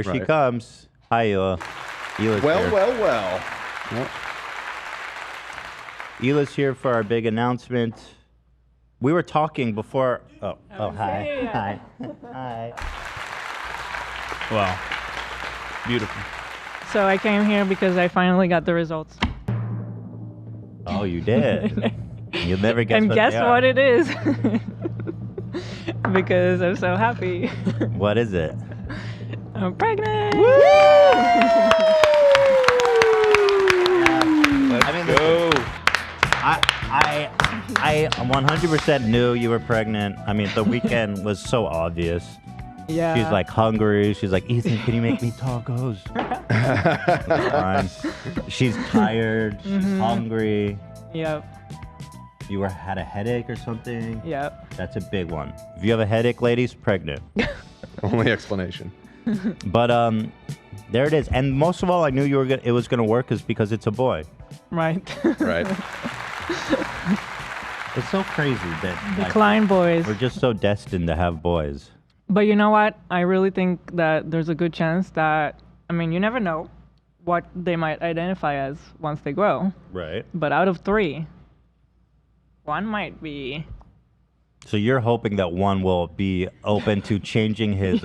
Here she comes. Hi, Hila. Hila's here. Well. Hila's here for our big announcement. We were talking before. Oh, hi. Hi. Wow. Beautiful. So I came here because I finally got the results. Oh, you did. You'll never guess And what guess they are. what it is? Because I'm so happy. What is it? I'm pregnant. Let's go. I 100% knew you were pregnant. I mean, the weekend was so obvious. Yeah. She's like hungry. She's like, Ethan, can you make me tacos? She's tired. She's hungry. Yep. You had a headache or something? Yep. That's a big one. If you have a headache, ladies, pregnant. Only explanation. But there it is. And most of all, I knew it was gonna work is because it's a boy. Right. Right. It's so crazy that The Klein boys. we're just so destined to have boys. But you know what? I really think that there's a good chance that, I mean, you never know what they might identify as once they grow. Right. But out of 3, one might be. So you're hoping that one will be open to changing his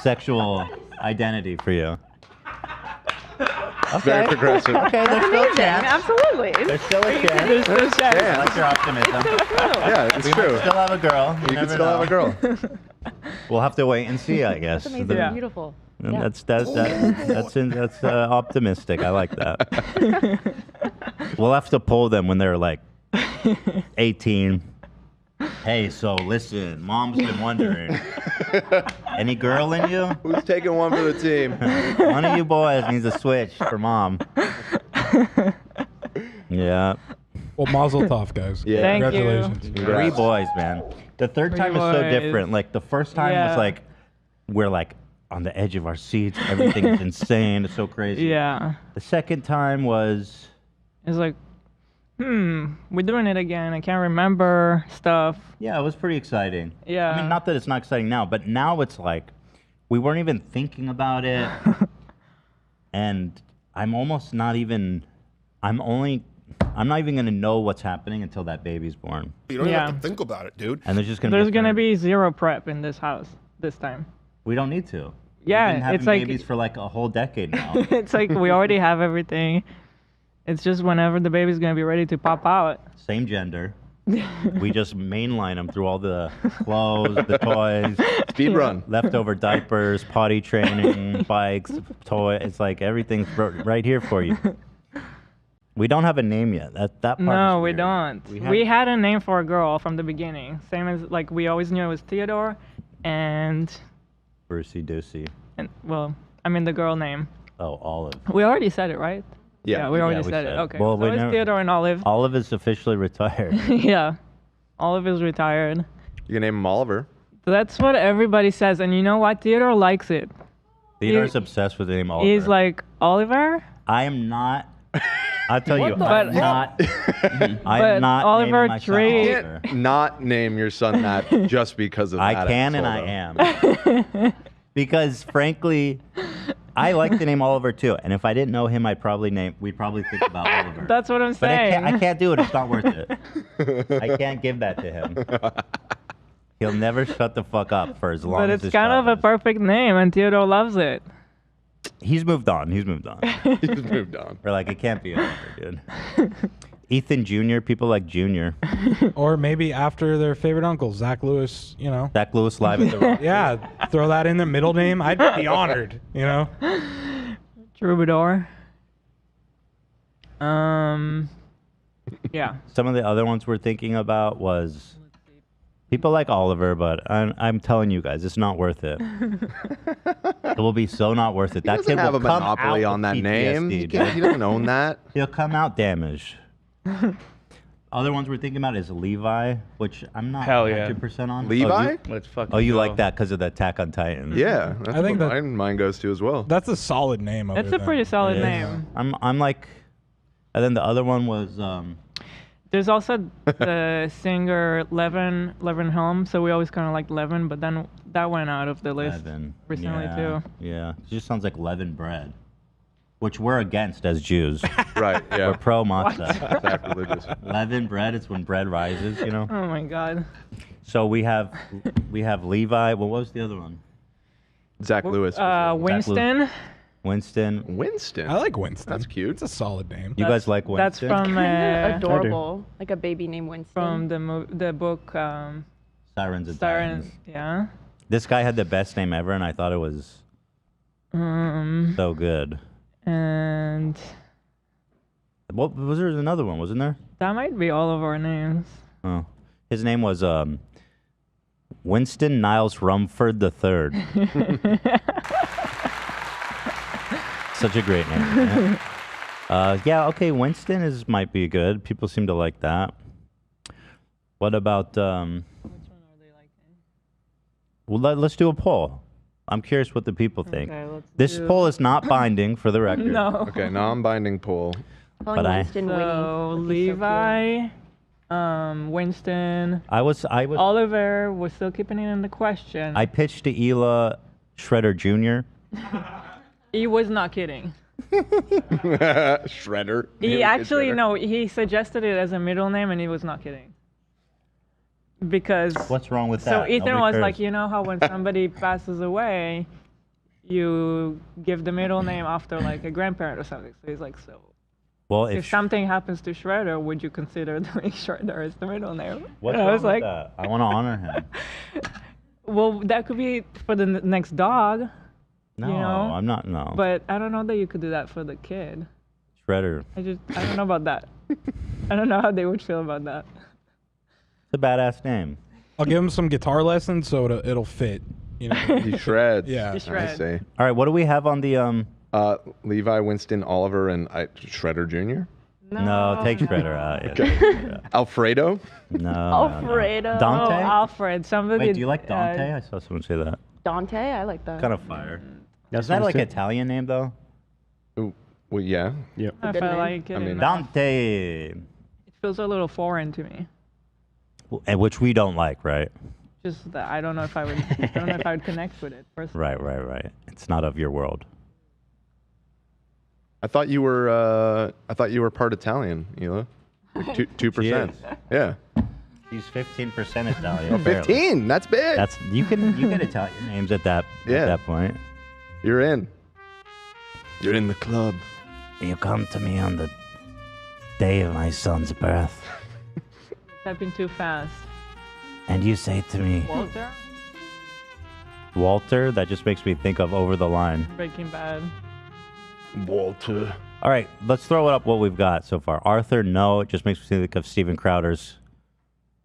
sexual identity for you. Very progressive. Okay, there's still a chance. Absolutely. There's still a chance. There's no chance. I like your optimism. Yeah, it's We true. might still have a girl. You can still have a girl. We'll have to wait and see, I guess. That's amazing. Yeah. Beautiful. That's optimistic. I like that. We'll have to pull them when they're like 18. Hey, so listen, mom's been wondering. Any girl in you? Who's taking one for the team? One of you boys needs a switch for mom. Yeah. Well, mazel tov, guys. Yeah. Thank you. Congratulations. 3 boys, man. The third Three time is so boys. different. Like the first time was Yeah. like we're like on the edge of our seats. Everything is insane. It's so crazy. Yeah. The second time was It's like, we're doing it again. I can't remember stuff. it was pretty exciting. Yeah. I mean, not that it's not exciting now, but now it's like we weren't even thinking about it. And I'm almost not even I'm not even gonna know what's happening until that baby's born. You don't even Yeah. have to think about it, dude. And there's just gonna There's be going to be 0 prep in this house this time. we don't need to. Yeah, We've been having it's like- babies for like a whole decade now. It's like we already have everything. It's just whenever the baby's going to be ready to pop out. Same gender. We just mainline them through all the clothes, the toys, Speed run. leftover diapers, potty training, bikes, toy. It's like everything's right here for you. We don't have a name yet. That part No, is we weird. don't. We We had- had a name for a girl from the beginning. Same as, like, we always knew it was Theodore and Brucey Ducey. well, I mean the girl name. Oh, Olive. We already said it, right? Yeah. we already we said it. said it. Okay. Well, so we it's never- Theodore and Olive. Olive is officially retired. Yeah. Olive is retired. You can name him Oliver. That's what everybody says. And you know what? Theodore likes it. Theodore's obsessed with the name Oliver. He's like, Oliver? I am not. I'll tell you, the I'm fuck? not. But I'm not Oliver naming my son Tree- You Oliver. can't not name your son that just because of that. I can and I asshole, am. Because frankly, I like the name Oliver too. And if I didn't know him, we'd probably think about Oliver. That's what I'm But saying. I can't do it. It's not worth it. I can't give that to him. He'll never shut the fuck up for as long But as it's his kind of child a is. perfect name, and Theodore loves it. He's moved on. He's moved on. though. He's moved on. We're like, it can't be Oliver, dude. Ethan Jr., people like Jr. Or maybe after their favorite uncle, Zach Lewis, you know. Zach Lewis live at the Rock. Yeah, throw that in the middle name. I'd be honored, you know. Troubadour. Yeah. Some of the other ones we're thinking about was people like Oliver, but I'm telling you guys, it's not worth it. It will be so not worth it. That He doesn't kid have will a come monopoly out on with that name. PTSD, He dude. doesn't own that. He'll come out damaged. Other ones we're thinking about is Levi, which I'm not Hell yeah. 100% on. Levi? Let's fucking Oh, you go. like that because of the Attack on Titan? Yeah, that's I think what that- mine goes to as well. That's a solid name. It's a pretty solid It is. name. I'm like, and then the other one was There's also the singer Levin Helm, so we always kind of liked Levin, but then that went out of the list Levin. recently yeah, too. Yeah. It just sounds like leaven bread, which we're against as Jews. Right. Yeah. We're pro matzah. Sacrilegious. Leaven bread, it's when bread rises, you know? Oh my God. So we have Levi. Well, what was the other one? Zach Lewis. was Winston. Winston. the- Winston. I like Winston. That's cute. It's a solid name. You guys like That's Winston? from Adorable. Like a baby named Winston. from the book Sirens and Sirens. Sirens. Yeah. This guy had the best name ever, and I thought it was so good. And What was there another one? Wasn't there? that might be all of our names. Oh, his name was Winston Niles Rumford III. Such a great name. Yeah. Okay. Winston might be good. People seem to like that. What about? Which one are they liking? Well, let's do a poll. I'm curious what the people think. Okay, let's This do- poll is not binding, for the record. No. Okay, non-binding poll. Calling but I- Winston So Winnie. Like, he's so Levi, Winston, I was. Oliver. We're still keeping it in the question. I pitched to Ela Shredder Jr. He was not kidding. Shredder. He Yeah, actually Shredder. no. He suggested it as a middle name, and he was not kidding. Because What's wrong with so that? Ethan Nobody was cares. like, you know how when somebody passes away, you give the middle name after like a grandparent or something. So he's like, so well, if something happens to Shredder, would you consider doing Shredder as the middle name? what's And I wrong was with like, that? I want to honor him. well, that could be for the next dog, No, know, I'm not. No, but I don't know that you could do that for the kid. Shredder. I don't know about that. I don't know how they would feel about that. It's a badass name. I'll give him some guitar lessons so it'll fit. You know. He shreds. Yeah. He I shreds. see. All right, what do we have on the Levi, Winston, Oliver, and Shredder Jr. No, take Shredder out. Yeah. Alfredo. No, Alfredo. No. Dante. Oh, Alfred. Somebody. Wait, do you like Dante? I saw someone say that. Dante, I like that. Kind of fire. That's Is that what like I an said. Italian name though? Ooh, well, yeah. Yep. I good felt name. like it. I mean, enough. Dante, It feels a little foreign to me. and which we don't like, right? Just that I don't know if I would. I don't know if I would connect with it personally. Right. It's not of your world. I thought you were. I thought you were part Italian, Hila. Like 2%. She is. Yeah. He's 15% Italian. Oh, barely. 15. That's big. That's you get Italian names at that point. You're in. You're in the club. You come to me on the day of my son's birth, Typing too fast. and you say to me, Walter. Walter. That just makes me think of Over the Line. Breaking Bad. Walter. All right, let's throw it up what we've got so far. Arthur, no, it just makes me think of Steven Crowder's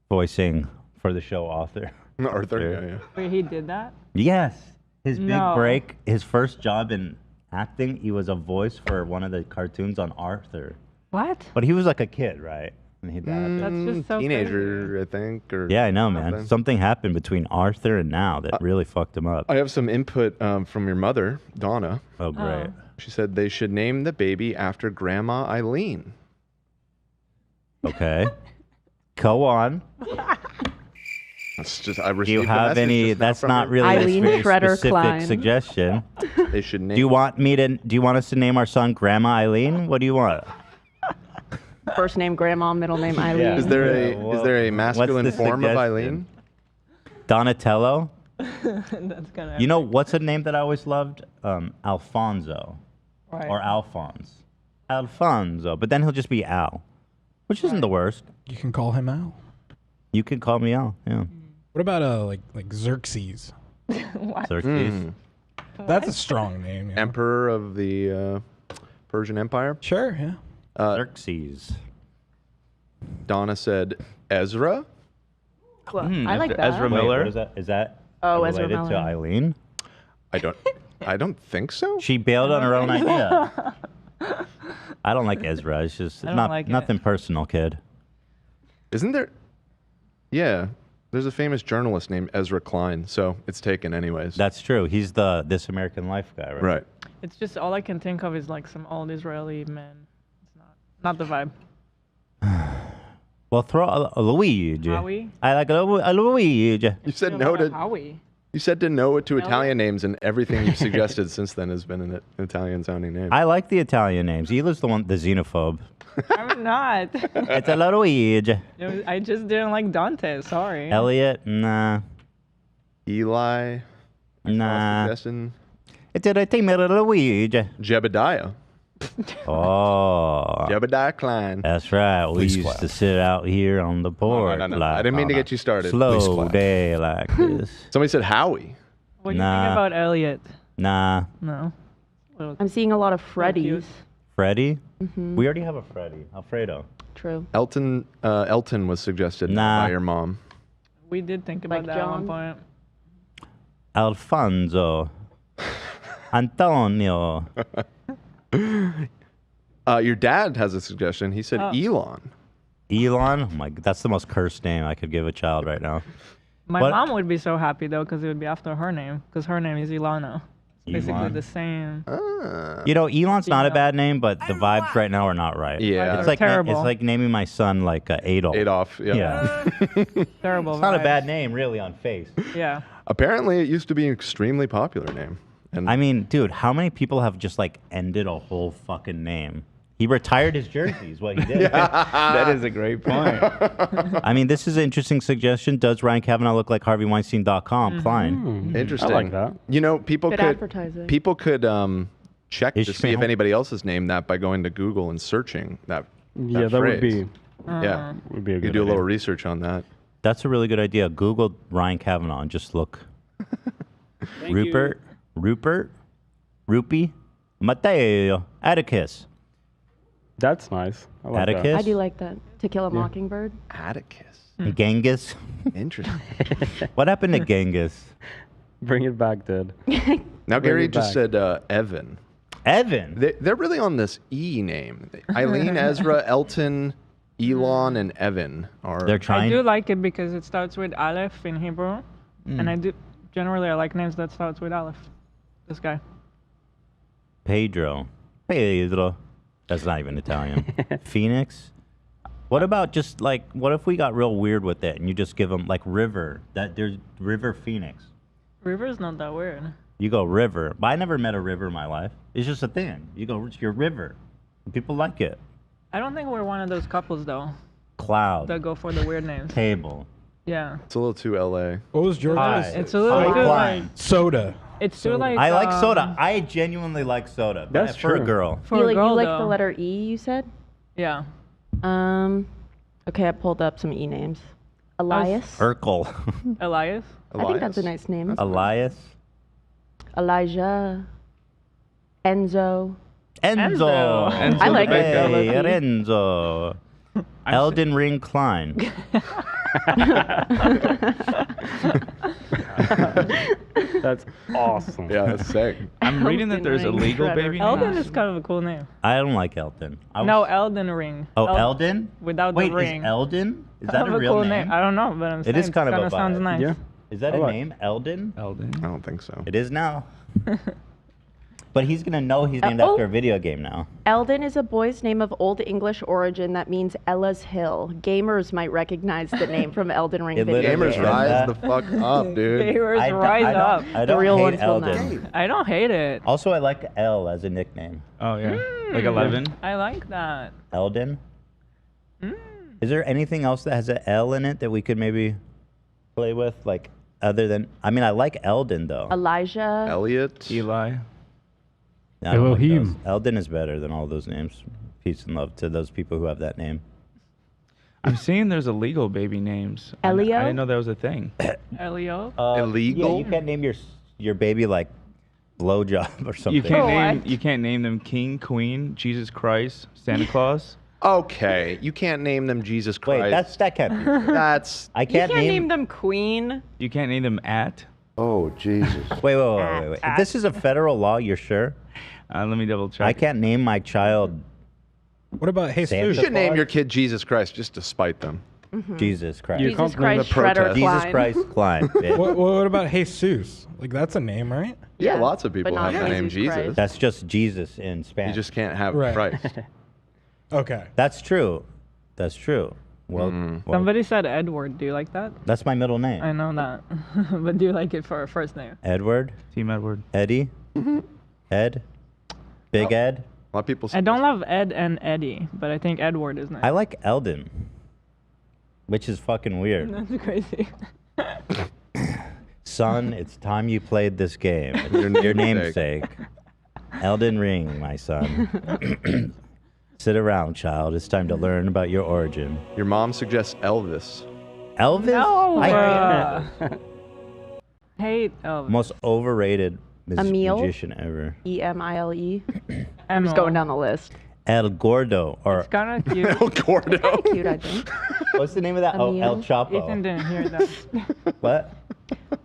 voicing for the show Arthur. Arthur. Yeah, yeah. Wait, he did that? Yes, his big No. break, his first job in acting, he was a voice for one of the cartoons on Arthur. What? But he was like a kid, right? And he died. That's just so Teenager, I think. Or Yeah, I know, man. something. Something happened between Arthur and now that really fucked him up. I have some input from your mother, Donna. Oh, great. She said they should name the baby after Grandma Eileen. Okay. Go on. That's just I Do received you the have message any? just now That's from not her. really Eileen a very Shredder specific Klein. suggestion. They should name. Do you want me to? Do you want us to name our son Grandma Eileen? What do you want? First name Grandma, middle name Eileen. Yeah. Is there a Yeah, is there a what's masculine the form of suggestion? Eileen? Donatello. That's kind of. You know what's a name that I always loved? Alfonso right. or Alphonse. Alfonso, but then he'll just be Al, which isn't the worst. You can call him Al. You can call me Al. Yeah. What about like Xerxes? Xerxes. Hmm. That's a strong name. Yeah. Emperor of the Persian Empire. Sure, yeah. Xerxes. Donna said Ezra. Well, I like after that. Ezra Wait, Miller? what is that? Is that Oh, Ezra related to Miller. Eileen? I don't think so. She bailed on her own idea. I don't like Ezra. It's just don't not like it. nothing personal, kid. Isn't there? Yeah, there's a famous journalist named Ezra Klein, so it's taken anyways. That's true. He's the This American Life guy, right? right. It's just all I can think of is like some old Israeli men. It's not the vibe. Well, throw a Luigi. Howie? I like a Luigi. You said What no about to Howie. you said no to Elliot? Italian names, and everything you've suggested since then has been an Italian sounding name. I like the Italian names. Hila's the xenophobe. I'm not. It's a Luigi. I just didn't like Dante. Sorry. Elliot, nah. Eli, Nah. suggestion. It's a team of Luigi. Jebediah. Oh. Jebediah Klein. That's right. We Please used clap. to sit out here on the porch. no. Like, I didn't mean to on a get you started. Please Slow clap. day like this. Somebody said Howie. What do you Nah. think about Elliot? Nah. No. Well, I'm seeing a lot of cute. Freddies. Freddie? We already have a Freddie. Alfredo. True. Elton was suggested Nah. by your mom. we did think about Like that at one John? point. Alfonso. Antonio. Your dad has a suggestion. He said Oh. Elon. Elon. Oh my, that's the most cursed name I could give a child right now. My What? mom would be so happy though, because it would be after her name, because her name is Ilana. It's basically Elon. the same. You know, Elon's not a Elon. bad name, but the vibes right now are not right. Yeah. It's like Terrible. it's like naming my son like Adolf. Adolf. Yeah. Yeah. Terrible. It's not a vibes. bad name really on face. Yeah. Apparently, it used to be an extremely popular name. And I mean, dude, how many people have just like ended a whole fucking name? He retired his jerseys, what he did. That is a great point. I mean, this is an interesting suggestion. Does Ryan Kavanaugh look like HarveyWeinstein.com? Klein. interesting. I like that. You know, people Good could advertising. check to see Ishmael. if anybody else has named that by going to Google and searching that. Yeah, that would phrase. be Yeah. would be a You good do a little idea. research on that. That's a really good idea. Google Ryan Kavanaugh and just look. Rupert, Rupee, Matteo, Atticus. That's nice. I like that. Atticus? I do like that. To Kill a Mockingbird. Atticus. Genghis. Interesting. What happened to Genghis? Bring it back, Dad. Now, Bring Gary it just back. said Evan. Evan. They're really on this E name. Eileen, Ezra, Elton, Elon, and Evan are. They're I trying. do like it because it starts with Aleph in Hebrew, and I do generally I like names that starts with Aleph. This guy. Pedro. That's not even Italian. Phoenix. What about just like, what if we got real weird with it and you just give them like River? That there's River Phoenix. River's not that weird. You go River. But I never met a river in my life. It's just a thing. You go, it's your river. People like it. I don't think we're one of those couples though Cloud. that go for the weird names. Table. Yeah. It's a little too LA. What was George's? Hi. It's a little Hi, too Klein. like Soda. it's too like I like soda. I genuinely like soda. But That's for a true. girl. For you a like, girl, you like though. the letter E, you said? Yeah. Okay, I pulled up some E names. Elias. Urkel. Elias. I think that's a Elias? nice name. Elias. Elijah. Enzo. Enzo. Enzo I like it. Hey, Low-key. Renzo. Elden Ring Klein. That's awesome. Yeah, that's sick. I'm reading that there's Elden Ring illegal Shredder. baby Elden names. is kind of a cool name. I don't like Elton. No, Elden Ring. Oh, Elden? Without Wait, the ring. is Elden? Is that Kind a of real cool name? I don't know, but I'm saying is kind of a kinda sounds vibe. nice. Yeah. Is that I a like- name? Elden? Elden. I don't think so. It is now. But he's going to know he's named oh. after a video game now. Eldon is a boy's name of Old English origin that means Ella's Hill. Gamers might recognize the name from Elden Ring It video literally Gamers Yeah. games. rise the fuck up, dude. Gamers I rise don't- up. I don't real hate ones will Elden. I don't hate it. Also, I like L as a nickname. Oh yeah. Like 11. I like that. Elden? Is there anything else that has an L in it that we could maybe play with? Like, other than... I mean, I like Elden, though. Elijah. Elliot. Eli. I don't like Elohim. those. Elden is better than all those names. Peace and love to those people who have that name. I'm seeing there's illegal baby names. I Elio? didn't know that was a thing. Elio. Illegal? Yeah, you can't name your baby like blowjob or something. You can't name What? you can't name them King, Queen, Jesus Christ, Santa Claus. Okay, you can't name them Jesus Christ. Wait, that can't be. True. That's I You can't, can't name them Queen. You can't name them at. Oh, Jesus. Wait. If this is a federal law, you're sure? Let me double check. I can't name my child What about Jesus? Santa you should name your kid Jesus Christ just to spite them. Jesus Christ. You Jesus can't name the Christ Shredder protest. Jesus Klein. Christ Klein. bitch. What about Jesus? Like that's a name, right? Yeah, Yeah, lots of people but have not the name Jesus Jesus. Christ. That's just Jesus in Spanish. You just can't have Right. Christ. Okay. That's true. That's true. Well, well, Somebody said Edward. Do you like that? that's my middle name. I know that. But do you like it for a first name? Edward, Team Edward. Eddie, Ed, Big Ed. A lot of people. I don't love Ed and Eddie, but I think Edward is nice. I like Eldon, which is fucking weird. That's crazy. Son, it's time you played this game. It's Your your namesake. namesake. Elden Ring, my son. Sit around, child. It's time to learn about your origin. Your mom suggests Elvis. Elvis? No. I Hate Elvis. most overrated Emil? magician ever. Emile. I'm just going down the list. El Gordo, or It's kind of cute. El Gordo. Cute, I think. what's the name of that? Oh, El Emil? Chapo. Ethan didn't hear that. What?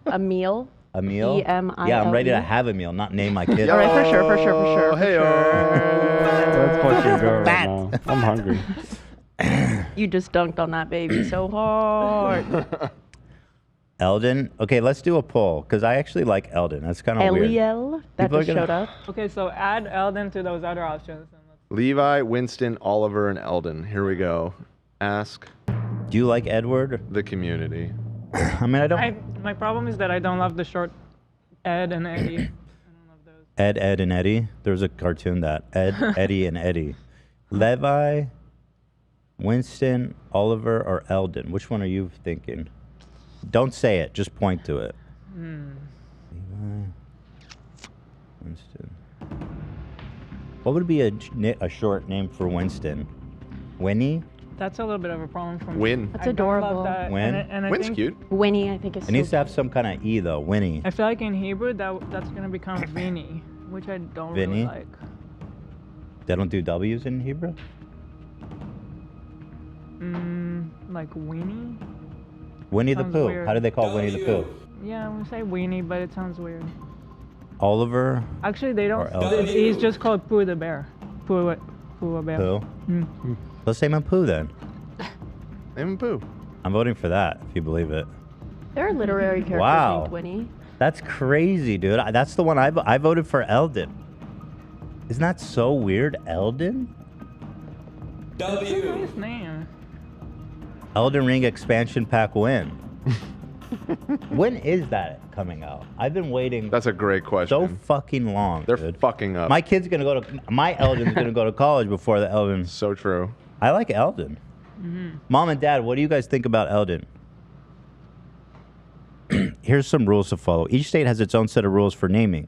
Emile. A meal? E-M-I-L-E. Yeah, I'm ready to have a meal, not name my kid. All right, for sure, for sure, for sure. Hey, Let's fucking go right Fat. now. I'm hungry. You just dunked on that baby so hard. Eldon? Okay, let's do a poll, because I actually like Eldon. That's kind of weird. Eliel. That People are just gonna- showed up. Okay, so add Eldon to those other options. And let's- Levi, Winston, Oliver, and Eldon. Here we go. Ask Do you like Edward? the community. I mean, I don't... My problem is that I don't love the short Ed and Eddie. I don't love those. Ed, Ed, and Eddie. There was a cartoon that Ed, Eddie, and Eddie. Levi, Winston, Oliver, or Eldon. Which one are you thinking? Don't say it. Just point to it. Levi, Winston. What would be a short name for Winston? Winnie? That's a little bit of a problem for me. Win. That's I don't love adorable. that. When? And I Win's think, cute. Winnie, I think is It needs to so have some kind of E, though. Winnie. I feel like in Hebrew that's gonna become Vinny, which I don't Vinny? really like. They don't do W's in Hebrew? Like Weenie? Winnie the Sounds Pooh. weird. How do they call Winnie the Pooh? Yeah, I would say Weenie, but it sounds weird. Oliver? Actually, they don't. Or Eldon. He's just called Pooh the bear. Pooh a bear. Pooh? Mm. Let's say him Pooh then. Name him Pooh. I'm voting for that, if you believe it. There are literary characters Wow. named Winnie. That's crazy, dude. That's the one I voted for Eldon. Isn't that so weird? Eldon? Nice name. Elden Ring expansion pack when? When is that coming out? I've been waiting That's a great so question. fucking long, They're dude. fucking up. My kid's gonna go to my Elden's gonna go to college before the Elden. So true. I like Elden. Mom and Dad, what do you guys think about Elden? Here's some rules to follow. Each state has its own set of rules for naming.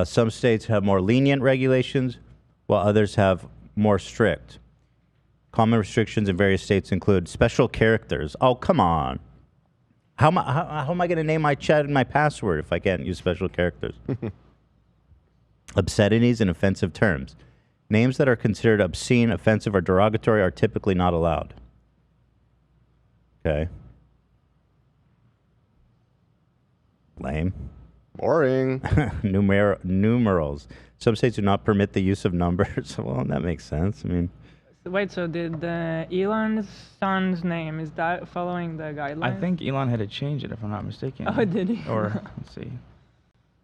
Some states have more lenient regulations, while others have more strict. Common restrictions in various states include special characters. Oh, come on. How am I going to name my chat and my password if I can't use special characters? Obscenities and offensive terms. Names that are considered obscene, offensive, or derogatory are typically not allowed. Okay. Lame. Boring. Numerals. Some states do not permit the use of numbers. Well, that makes sense. I mean, Wait, so did Elon's son's name, is that following the guidelines? I think Elon had to change it, if I'm not mistaken. Oh, did he? Or let's see.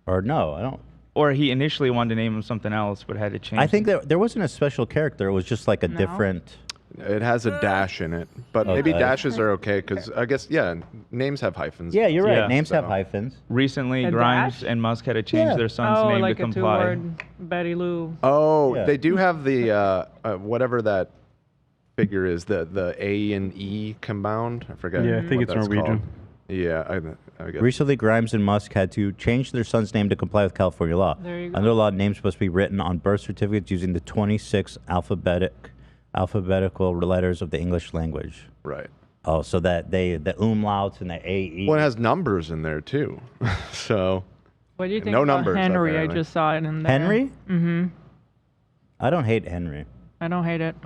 or no, I don't. Or he initially wanted to name him something else, but had to change. I think there wasn't a special character. It was just like a No? different. It has a dash in it, but maybe Okay. dashes are okay because I guess names have hyphens. Yeah, you're right. Yeah. Names have So- hyphens. Recently, A Grimes dash? and Musk had to change Yeah. their son's Oh, name like to a comply. two-word Betty Lou. Oh, Yeah. they do have the whatever that figure is, the A and E compound. I forget. Yeah, I think what it's that's Norwegian. called. Yeah, I guess. Recently, Grimes and Musk had to change their son's name to comply with California law. There you go. Under law, names must be written on birth certificates using the 26 alphabetical letters of the English language. Right. Oh, so that the umlauts and the AE. Well, it has numbers in there too. So What do you think No about numbers, Henry? apparently. I just saw it in there. Henry? Mm-hmm. I don't hate Henry. I don't hate it.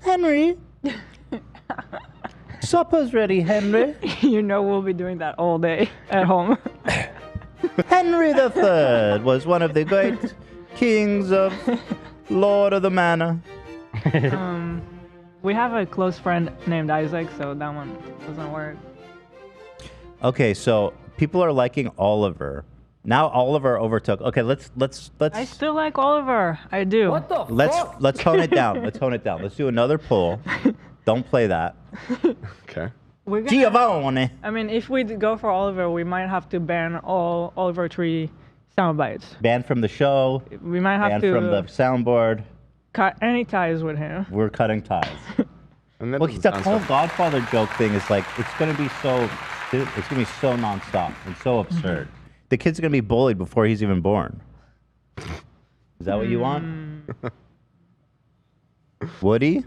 Henry? Supper's ready, Henry. You know we'll be doing that all day at home. Henry III was one of the great kings of Lord of the Manor. We have a close friend named Isaac, so that one doesn't work. Okay, so people are liking Oliver. Now Oliver overtook. Okay, let's I still like Oliver. I do. let's tone it down. Let's tone it down. Let's do another poll. Don't play that. Okay. We're gonna, Giovanni. I mean, if we go for Oliver, we might have to ban all Oliver Tree sound bites. Banned from the show. We might have Banned to from the soundboard. cut any ties with him. We're cutting ties. And that Well, doesn't the sound whole so- Godfather joke thing is like it's gonna be so nonstop and so absurd. The kid's gonna be bullied before he's even born. Is that what you want? Woody?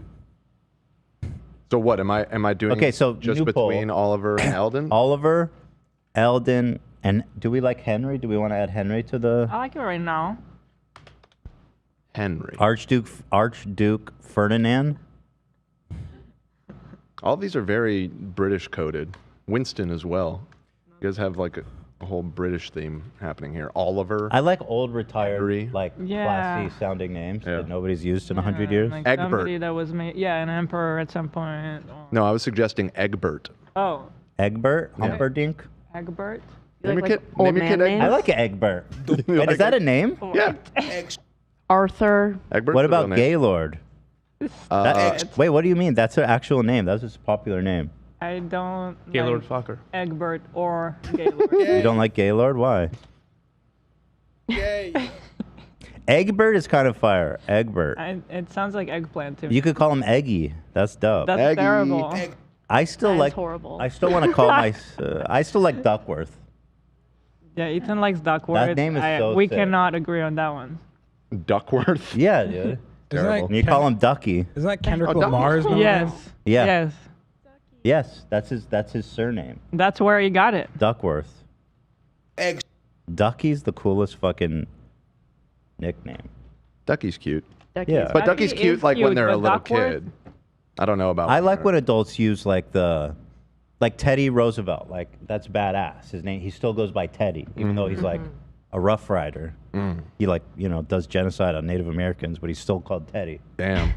So what am I doing? Okay, so just new poll. between Oliver and Eldon. Oliver, Eldon, and do we like Henry? Do we want to add Henry to the I like it right now. Henry. Archduke Ferdinand? All of these are very British coded. Winston as well. You guys have like a whole British theme happening here. Oliver. I like old retired, Henry. like Yeah. classy sounding names Yeah. that nobody's used in 100 Yeah, years. Like Egbert. somebody that was made, an emperor at some point. Or, No, I was suggesting Egbert. Oh, Egbert, Humperdinck. Egbert. You Name like, your like kid- old name your kid man Egbert. I names? like Egbert. Wait, like is that a name? Yeah. Arthur. Egbert's What a real about name. Gaylord? Wait, what do you mean? That's an actual name. That's just a popular name. I don't Gaylord like Fokker. Egbert or Gaylord. You don't like Gaylord? Why? Egbert is kind of fire. Egbert. It sounds like eggplant to me. You could call him Eggy. That's dope. That's Eggy. terrible. I still That is like. horrible. I still want to call my. I still like Duckworth. Yeah, Ethan likes Duckworth. That name is so We sick. cannot agree on that one. Duckworth. Yeah, dude. Isn't Terrible. And you call him Ducky. Isn't that Kendrick Oh, Duck- Lamar's middle Yes. name? Yeah. Yes. Yes, that's his surname. That's where he got it. Duckworth. Ducky's the coolest fucking nickname. Ducky's cute. Ducky Yeah. is But right. Ducky's Ducky cute is like when cute, they're a but little Duckworth? kid. I don't know about I like her. when adults use like Teddy Roosevelt. Like that's badass. His name. He still goes by Teddy, even though he's like a Rough Rider. He does genocide on Native Americans, but he's still called Teddy. Damn.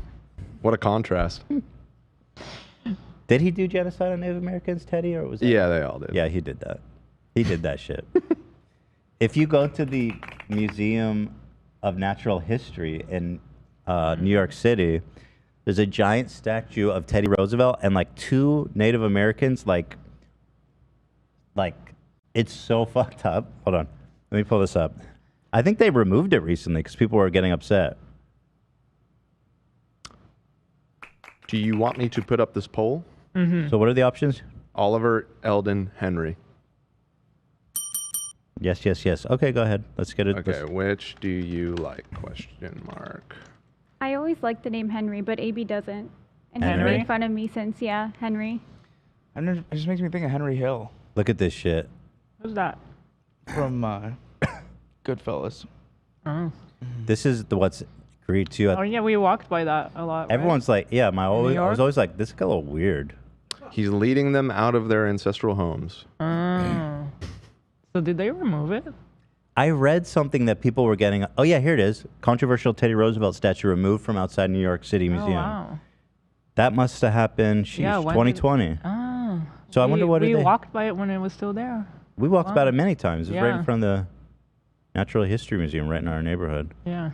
What a contrast. Did he do genocide on Native Americans, Teddy, or was that? Yeah, they all did. Yeah, he did that. He did that shit. If you go to the Museum of Natural History in New York City, there's a giant statue of Teddy Roosevelt and like two Native Americans. Like it's so fucked up. Hold on, let me pull this up. I think they removed it recently because people were getting upset. Do you want me to put up this poll? So what are the options? Oliver, Eldon, Henry. Yes, yes, yes. Okay, go ahead. Let's get it. Okay, which do you like? Question mark. I always liked the name Henry, but AB doesn't. And he's Henry? made fun of me since, Henry. It just makes me think of Henry Hill Look at this shit. Who's that? from Goodfellas. Oh. This is what's agreed to. Oh yeah, we walked by that a lot. right? Everyone's like, yeah, I was York? always like, this is a little weird. He's leading them out of their ancestral homes. Oh. So did they remove it? I read something that people were getting. Oh yeah, here it is. Controversial Teddy Roosevelt statue removed from outside New York City Museum. Oh wow. That must have happened. Sheesh, Yeah, when did- 2020. Oh. So I wonder what we did they- walked by it when it was still there. We walked about Wow. it many times. It's right Yeah. in front of the Natural History Museum, right in our neighborhood. Yeah.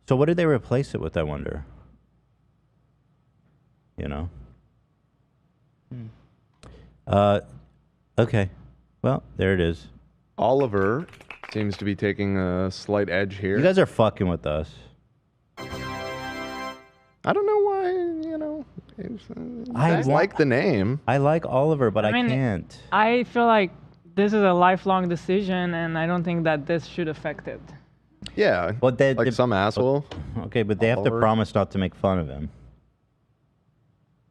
So what did they replace it with? I wonder. You know. Okay. Well, there it is. Oliver seems to be taking a slight edge here. You guys are fucking with us. I don't know why, I I wa- like the name. I like Oliver, but I mean, can't. I feel like this is a lifelong decision, and I don't think that this should affect it. Yeah. Well, they- like they- some asshole. Okay, but they have to Oliver. promise not to make fun of him.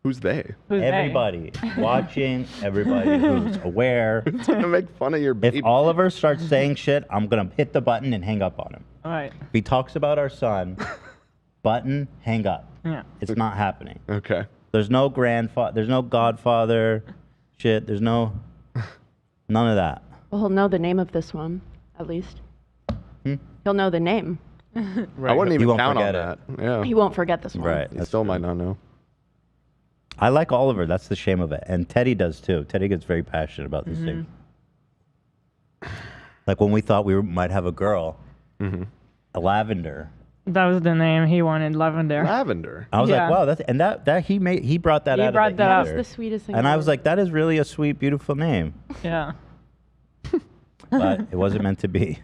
Who's they? Who's they? Everybody watching, everybody who's aware. Who's gonna make fun of your If baby? Oliver starts saying shit, I'm gonna hit the button and hang up on him. All right. If he talks about our son, button, hang up. Yeah. It's not happening. Okay. There's no grandfather. There's no godfather. Shit. There's none of that. Well, he'll know the name of this one, at least. He'll know the name. I wouldn't He even won't count on forget that. it. Yeah. He won't forget this one. Right. He still might not know. I like Oliver. That's the shame of it. And Teddy does too. Teddy gets very passionate about these things. Like when we thought we might have a girl, a Lavender, That was the name he wanted, Lavender. Lavender. I was Yeah. like, wow, that's and that he brought that He out. brought of that the up. That's ether. the sweetest thing. And I ever. was like, that is really a sweet, beautiful name, Yeah. but it wasn't meant to be.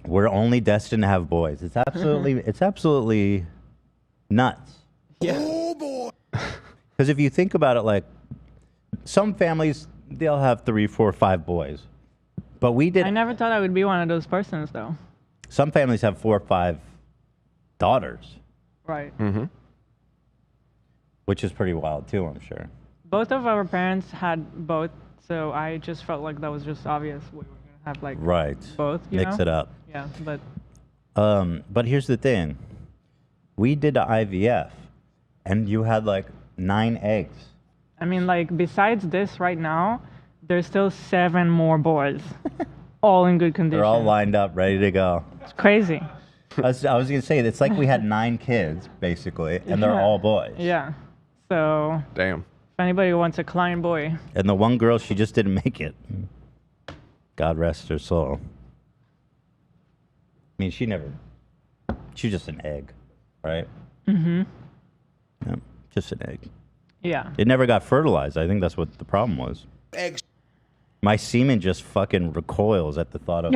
We're only destined to have boys. It's absolutely nuts. Yeah. Because if you think about it, like some families, they'll have 3, 4, 5 boys, but we did. I never thought I would be one of those persons, though. Some families have 4 or 5 daughters, Right. Mm-hmm. which is pretty wild too, I'm sure. Both of our parents had both, so I just felt like that was just obvious. We were gonna have like Right. both. You Mix know? it up. Yeah, but But here's the thing. We did the IVF, and you had like 9 eggs. I mean, like besides this, right now, there's still 7 more boys, all in good condition. They're all lined up, ready to go. It's crazy. I was gonna say it's like we had 9 kids basically, and they're Yeah. all boys. Yeah. So Damn. if anybody wants a Klein boy, And the one girl, she just didn't make it. God rest her soul. I mean, she was just an egg, right? Mm-hmm. Yeah, just an egg. Yeah. It never got fertilized. I think that's what the problem was. Eggs. My semen just fucking recoils at the thought of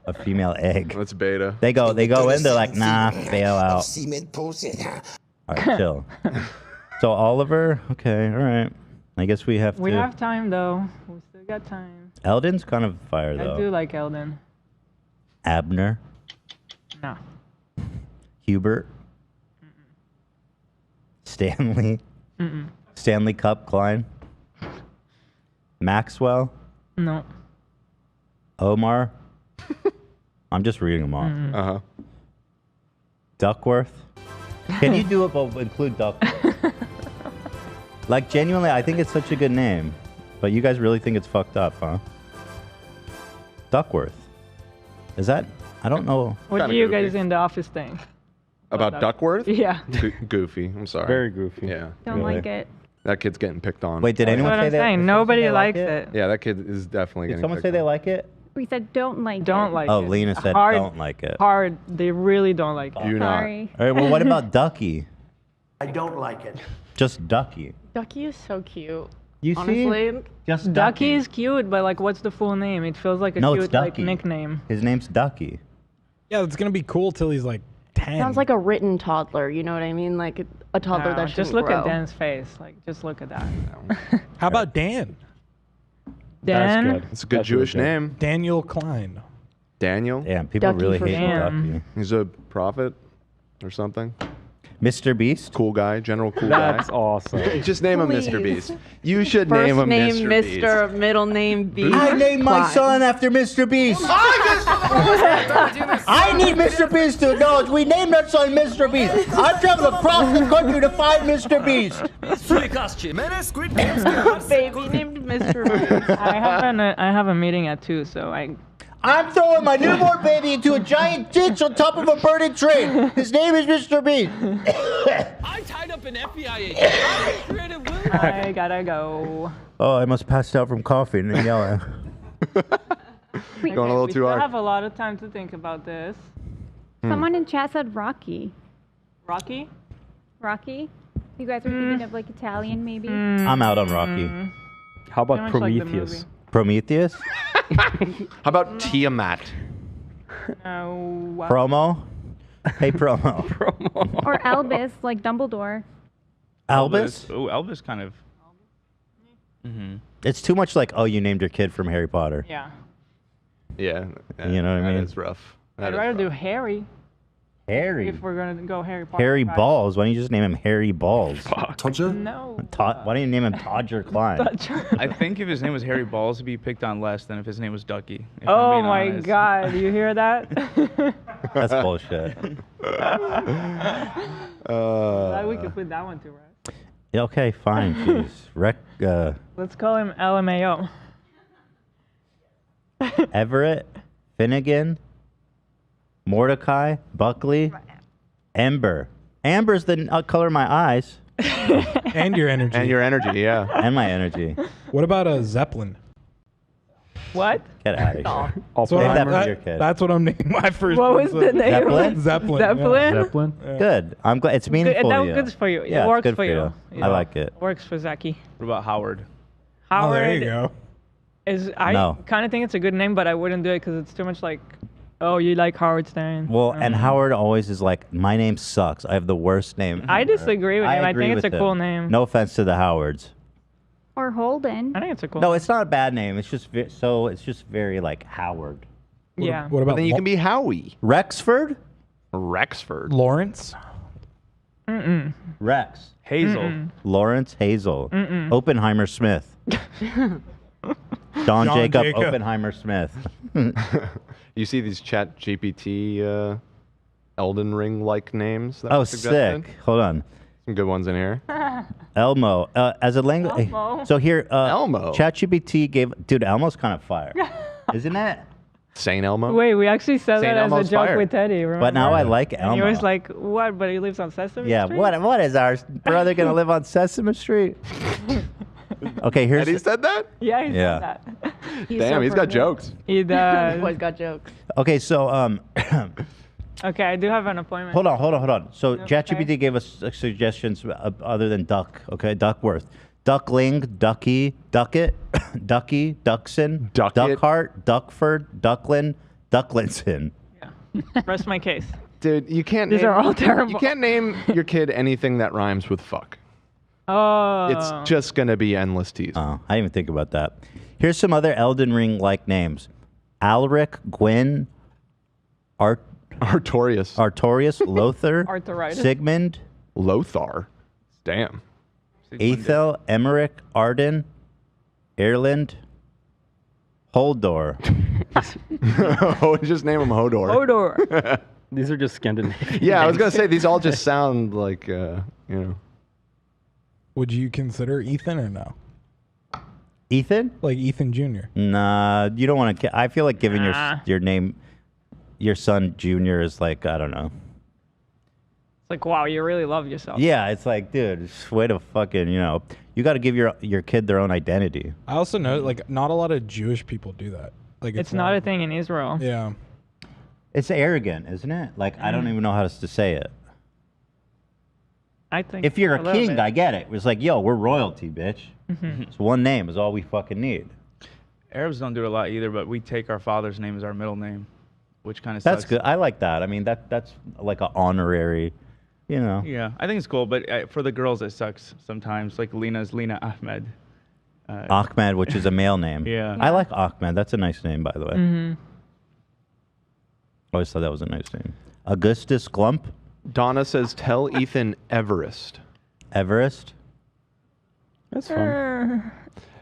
a female egg. That's beta. They go in, they're like, nah, bail out. Cement posted. All right, chill. So Oliver, okay, all right. I guess we have We to. have time though. We still got time. Eldon's kind of fire though. I do like Eldon. Abner, No. Hubert, Stanley, Mm-mm. Stanley Cup, Klein, Maxwell, No. Omar. I'm just reading them off. Uh huh. Duckworth. Can you do it but include Duckworth? Like genuinely, I think it's such a good name, but you guys really think it's fucked up, huh? Duckworth. Is that? I don't know. What Kinda do you goofy. guys in the office think? About Duckworth? Yeah. Goofy. I'm sorry. Very goofy. Yeah. Don't Really? like it. That kid's getting picked on. Wait, did That's anyone what say I'm that? saying. did someone say Nobody they like likes it. Yeah, that kid is definitely Did getting someone picked say they on. like it? We said don't like Don't it. like Oh, it. Lena said Hard, don't like it. Hard. They really don't like it. You not. Sorry. All right, well, what about Ducky? I don't like it. Just Ducky. Ducky is so cute. You Honestly, see? Just Ducky is cute, but like, what's the full name? It feels like a No, it's cute like Ducky. nickname. His name's Ducky. Yeah, it's gonna be cool till he's like 10. sounds like a written toddler. You know what I mean? Like a toddler No, that just shouldn't look grow. at Dan's face. Like, just look at that. How about Dan? That's Dan. good. It's a good That's really Jewish good. name. Daniel Klein. Daniel. Damn, people Ducky really for hate Dan. Ducky. He's a prophet or something. Mr. Beast? Cool guy. General cool That's guy. awesome. Just name him Mr. Please. Beast. You should First name him name Mr. Mr. Beast. Middle name Beast. I named my Klein. son after Mr. Beast. I need Mr. Beast to acknowledge we named our son Mr. Beast. I traveled across the country to find Mr. Beast. Baby named Mr. Beast. I have a meeting at 2, so I'm throwing my newborn baby into a giant ditch on top of a burning train. His name is Mr. Beast. I tied up an FBI agent. I created Will. I gotta go. Oh, I must passed out from coffee and yelling. Going a little we too still hard. have a lot of time to think about this. Someone in chat said Rocky. Rocky? Rocky? You guys were thinking of like Italian maybe? I'm out on Rocky. How about Very much like the Prometheus? movie. Prometheus? How about Tiamat? No. Promo? Hey, Promo. Or Albus, like Dumbledore. Albus? Oh, Elvis kind of. Mm-hmm. It's too much like, oh, you named your kid from Harry Potter. Yeah. Yeah. You know what I mean? That is rough. That I'd is rather rough. do Harry Harry. if we're gonna go Harry Potter. Harry right? Balls. Why don't you just name him Harry Balls? No. Why don't you name him Todger Klein? I think if his name was Harry Balls, he'd be picked on less than if his name was Ducky. if I'm Oh being my honest. God! You hear that? That's bullshit. We could put that one too, right? Yeah, okay, fine. Jeez. Let's call him LMAO. Everett, Finnegan, Mordecai, Buckley, Ember. Amber's the color of my eyes And your energy. And your energy, yeah. and my energy. What about a Zeppelin? What? Get out of here. So Name that Oppenheimer. for your kid. That's what I'm naming my first. What was the name? Zeppelin? Zeppelin. yeah. Zeppelin? Zeppelin. Good. I'm glad it's meaningful That to was you. good for you. Yeah, It it's works good for you. I like it. Works for Zaki. What about Howard? Oh, Howard there you go. is. I No. kind of think it's a good name, but I wouldn't do it because it's too much like, oh, you like Howard Stern. Well, and Howard always is like, my name sucks. I have the worst name. I ever." disagree with him. I agree think it's with a him. cool name. No offense to the Howards. Or Holden. I think it's a cool. No, it's not a bad name. It's just it's just very like Howard. Yeah. What But about then you can be Howie. Rexford? Rexford. Lawrence? Mm-mm. Rex. Hazel. Lawrence Hazel. Mm-mm. Oppenheimer Smith. John Jacob Jacob. Oppenheimer Smith. You see these Chat GPT Elden Ring like names? That Oh, were suggested? sick. Hold on. Some good ones in here. Elmo. As a language. Elmo. So here, Elmo. ChatGPT gave. Dude, Elmo's kind of fire. Isn't it? Saint Elmo. Wait, we actually said Saint that as Elmo's a joke fire. with Teddy. Remember? But now I like And Elmo. he was like, "What? But he lives on Sesame yeah, Street." what is our brother going to live on Sesame Street? Okay, here's. Eddie said that? Yeah, he Yeah. said that. Damn, he's got jokes. He does. Boys got jokes. Okay, so Okay, I do have an appointment. hold on. So Okay. ChatGPT gave us suggestions other than duck. Okay, Duckworth, Duckling, Ducky, Duckett, Ducky, Duckson, Duckett. Duckhart, Duckford, Ducklin, Ducklinson. Rest my case. Dude, you can't. These name, are all terrible. You can't name your kid anything that rhymes with fuck. Oh. It's just gonna be endless tease. Oh, I didn't even think about that. Here's some other Elden Ring like names: Alric, Gwyn, Artorias. Artorias, Lothar, Arthritis. Sigmund, Lothar. Damn. Ethel, Emmerich, Arden, Ireland, Holdor. Oh, just name him Hodor. Hodor. These are just Scandinavian. Yeah, I was gonna names. say these all just sound like you know. Would you consider Ethan or no? Ethan? Like Ethan Jr. Nah, you don't want to. I feel like giving Nah. your name, your son Junior is like, I don't know. It's like, wow, you really love yourself. Yeah, it's like, dude, it's way to fucking, you got to give your kid their own identity. I also know like not a lot of Jewish people do that. Like It's not a thing in Israel. Yeah. It's arrogant, isn't it? Like, I don't even know how to say it. I think. If you're a little king, bit. I get it. It's like, yo, we're royalty, bitch. It's one name is all we fucking need. Arabs don't do it a lot either, but we take our father's name as our middle name, which kind of That's sucks. good. I like that. I mean, that's like an honorary, Yeah, I think it's cool, but for the girls it sucks sometimes. Like Lena's Lena Ahmed. Ahmed, which is a male name. Yeah. I like Ahmed. That's a nice name, by the way. Mm-hmm. Always thought that was a nice name. Augustus Glump, Donna says, "Tell Ethan Everest." Everest, That's fun.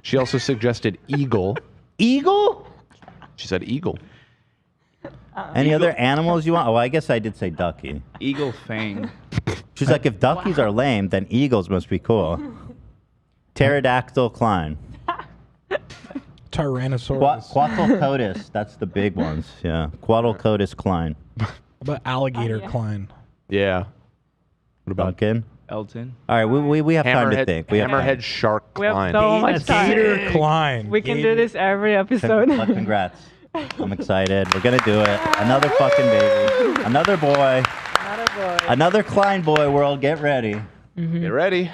She also suggested Eagle. Eagle. She said Eagle. Any other animals you want? Oh, I guess I did say ducky. Eagle Fang. She's like, if duckies are lame, then eagles must be cool. Pterodactyl Klein. Tyrannosaurus. Quetzalcoatlus. That's the big ones. Yeah. Quetzalcoatlus Klein. About alligator yeah. Klein. Yeah. What about Duncan. Elton. All right, we have time to Hammerhead? think. We have Hammerhead Shark We have Klein. so much time. Gator Klein. We can do this every episode. Congrats. I'm excited. We're going to do it. Another fucking baby. Another boy. Not a boy. Another Klein boy world. Get ready. Get ready.